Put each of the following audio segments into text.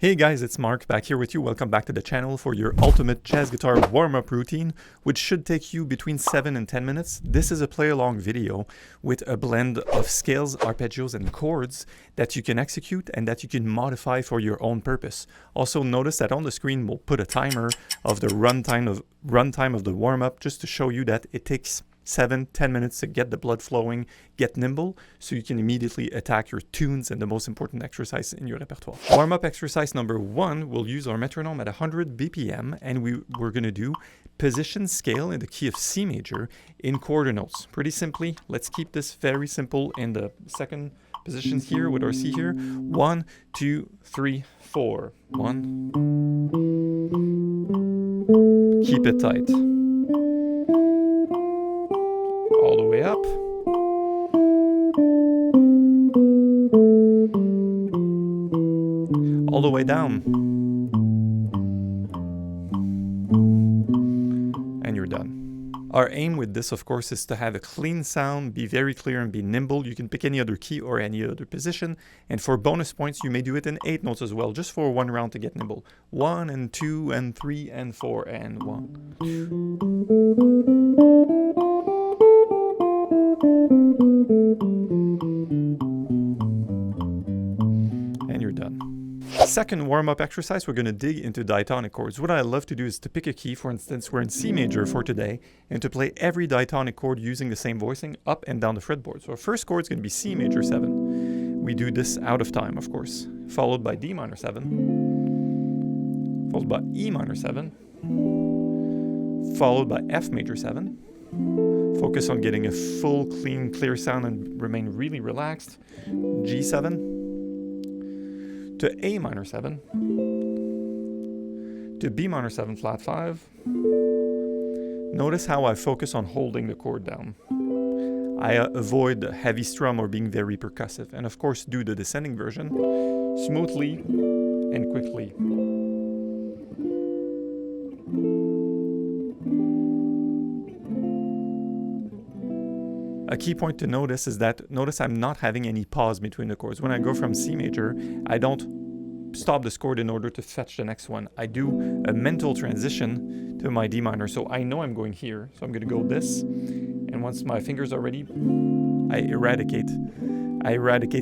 Hey guys, it's Mark back here with you. Welcome back to the channel for your ultimate jazz guitar warm-up routine, which should take you between 7 and 10 minutes. This is a play-along video with a blend of scales, arpeggios, and chords that you can execute and that you can modify for your own purpose. Also notice that on the screen we'll put a timer of the runtime of the warm-up just to show you that it takes 7-10 minutes to get the blood flowing, get nimble, so you can immediately attack your tunes and the most important exercise in your repertoire. Warm-up exercise number 1, we'll use our metronome at 100 BPM, and we're going to do position scale in the key of C major in quarter notes. Pretty simply, let's keep this very simple in the second position here with our C here. 1, 2, 3, 4. 1. Keep it tight. All the way up. All the way down. And you're done. Our aim with this, of course, is to have a clean sound, be very clear and be nimble. You can pick any other key or any other position. And for bonus points, you may do it in 8 notes as well, just for one round to get nimble. 1 and 2 and 3 and 4 and 1. And you're done. Second warm-up exercise, we're going to dig into diatonic chords. What I love to do is to pick a key. For instance, we're in C major for today, and to play every diatonic chord using the same voicing up and down the fretboard. So our first chord is going to be C major 7. We do this out of time, of course, followed by D minor 7, followed by E minor 7, followed by F major 7. Focus on getting a full, clean, clear sound and remain really relaxed. G7 to A minor 7 to B minor 7 flat 5. Notice how I focus on holding the chord down. I avoid the heavy strum or being very percussive, and of course do the descending version smoothly and quickly. A key point to notice is that, notice I'm not having any pause between the chords. When I go from C major, I don't stop this chord in order to fetch the next one. I do a mental transition to my D minor, so I know I'm going here. So I'm going to go this, and once my fingers are ready, I eradicate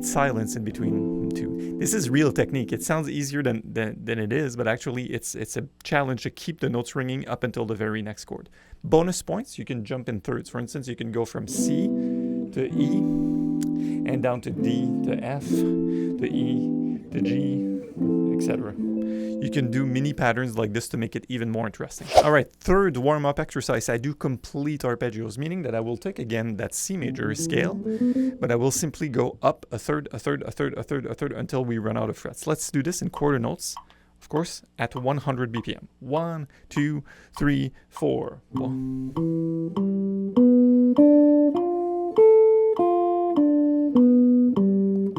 silence in between two. This is real technique. It sounds easier than it is, but actually it's a challenge to keep the notes ringing up until the very next chord. Bonus points, you can jump in thirds. For instance, you can go from C to E and down to D to F to E to G, etc. You can do mini patterns like this to make it even more interesting. All right, third warm-up exercise, I do complete arpeggios, meaning that I will take again that C major scale, but I will simply go up a third, a third, a third, a third, a third until we run out of frets. Let's do this in quarter notes, of course, at 100 BPM. 1, 2, 3, 4. 1.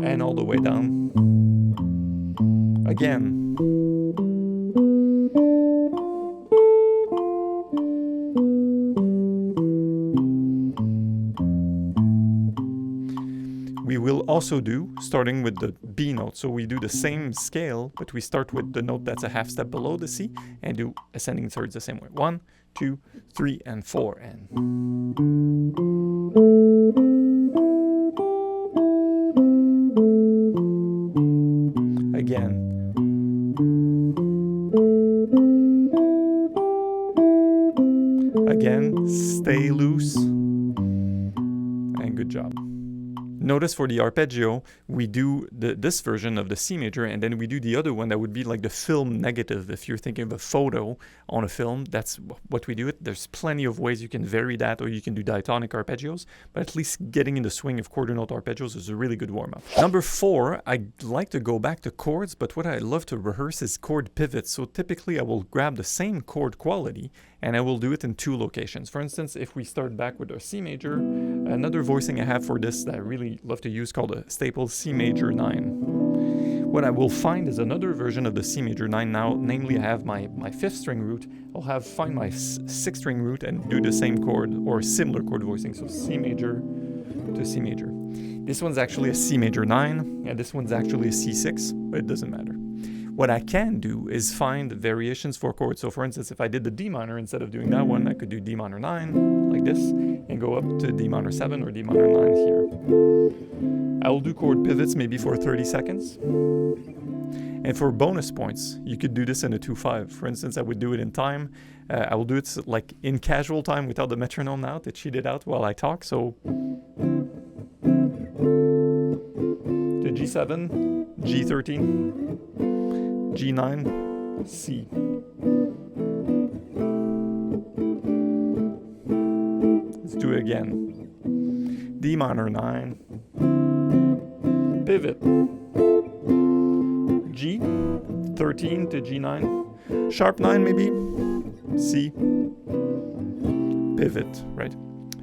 And all the way down. Again. We will also do, starting with the B note. So we do the same scale, but we start with the note that's a half step below the C and do ascending thirds the same way. 1, 2, 3, and 4. And again. Again, stay loose. And good job. Notice for the arpeggio, we do this version of the C major, and then we do the other one that would be like the film negative. If you're thinking of a photo on a film, that's what we do it. There's plenty of ways you can vary that, or you can do diatonic arpeggios, but at least getting in the swing of quarter note arpeggios is a really good warm-up. Number 4, I like to go back to chords, but what I love to rehearse is chord pivots. So typically I will grab the same chord quality and I will do it in 2 locations. For instance, if we start back with our C major, another voicing I have for this that I really love to use called a staple C major 9. What I will find is another version of the C major 9 now, namely I have my 5th string root. I'll find my 6th string root and do the same chord or similar chord voicing, so C major to C major. This one's actually a C major 9, and this one's actually a C6, but it doesn't matter. What I can do is find variations for chords. So for instance, if I did the D minor, instead of doing that one, I could do D minor 9, like this, and go up to D minor 7 or D minor 9 here. I will do chord pivots maybe for 30 seconds. And for bonus points, you could do this in a 2/5. For instance, I would do it in time. I will do it like in casual time without the metronome now to cheat it out while I talk. So to G7, G13, G9, C. Let's do it again. D minor 9, pivot, G, 13 to G9, sharp 9 maybe, C, pivot, right?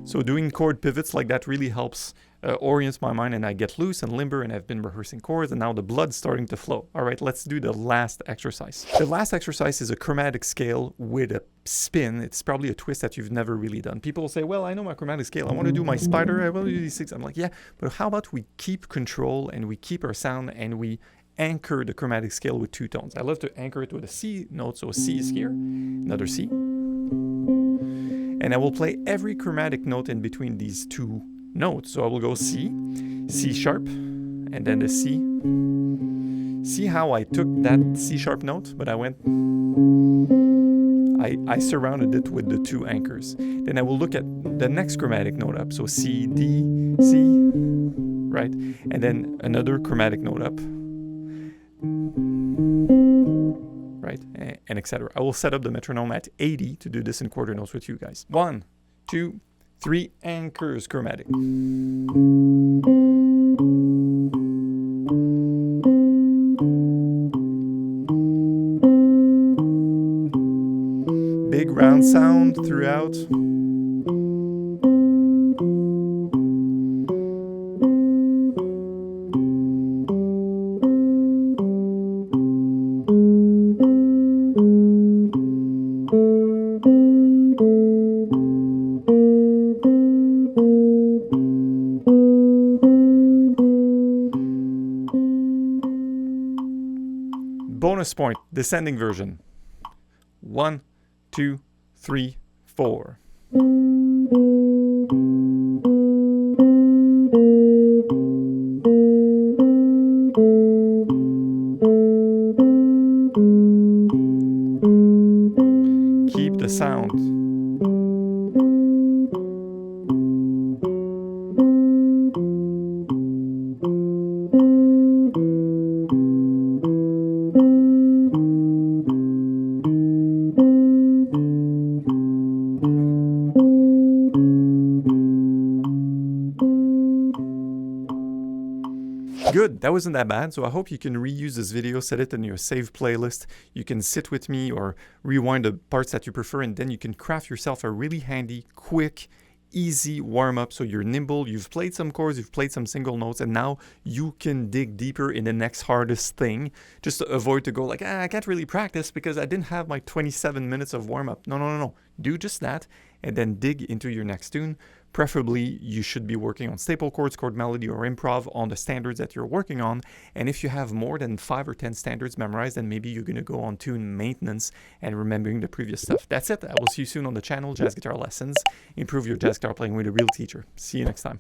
So doing chord pivots like that really helps orient my mind, and I get loose and limber, and I've been rehearsing chords, and now the blood's starting to flow. All right, let's do the last exercise. The last exercise is a chromatic scale with a spin. It's probably a twist that you've never really done. People will say, well, I know my chromatic scale. I want to do my spider. I want to do these things. I'm like, yeah, but how about we keep control and we keep our sound and we anchor the chromatic scale with 2 tones. I love to anchor it with a C note, so a C is here, another C. And I will play every chromatic note in between these 2 notes. So I will go C, C sharp, and then the C. See how I took that C sharp note, but I went, I surrounded it with the 2 anchors. Then I will look at the next chromatic note up. So C, D, C, right? And then another chromatic note up. Right, and etc. I will set up the metronome at 80 to do this in quarter notes with you guys. 1, 2, 3, anchors chromatic. Big round sound throughout. Bonus point, descending version. 1, 2, 3, 4. Keep the sound. Good, that wasn't that bad, so I hope you can reuse this video, set it in your saved playlist. You can sit with me or rewind the parts that you prefer, and then you can craft yourself a really handy, quick, easy warm-up. So you're nimble, you've played some chords, you've played some single notes, and now you can dig deeper in the next hardest thing, just to avoid to go like, I can't really practice because I didn't have my 27 minutes of warm-up. No. Do just that, and then dig into your next tune. Preferably, you should be working on staple chords, chord melody, or improv on the standards that you're working on. And if you have more than 5 or 10 standards memorized, then maybe you're going to go on tune maintenance and remembering the previous stuff. That's it. I will see you soon on the channel, Jazz Guitar Lessons. Improve your jazz guitar playing with a real teacher. See you next time.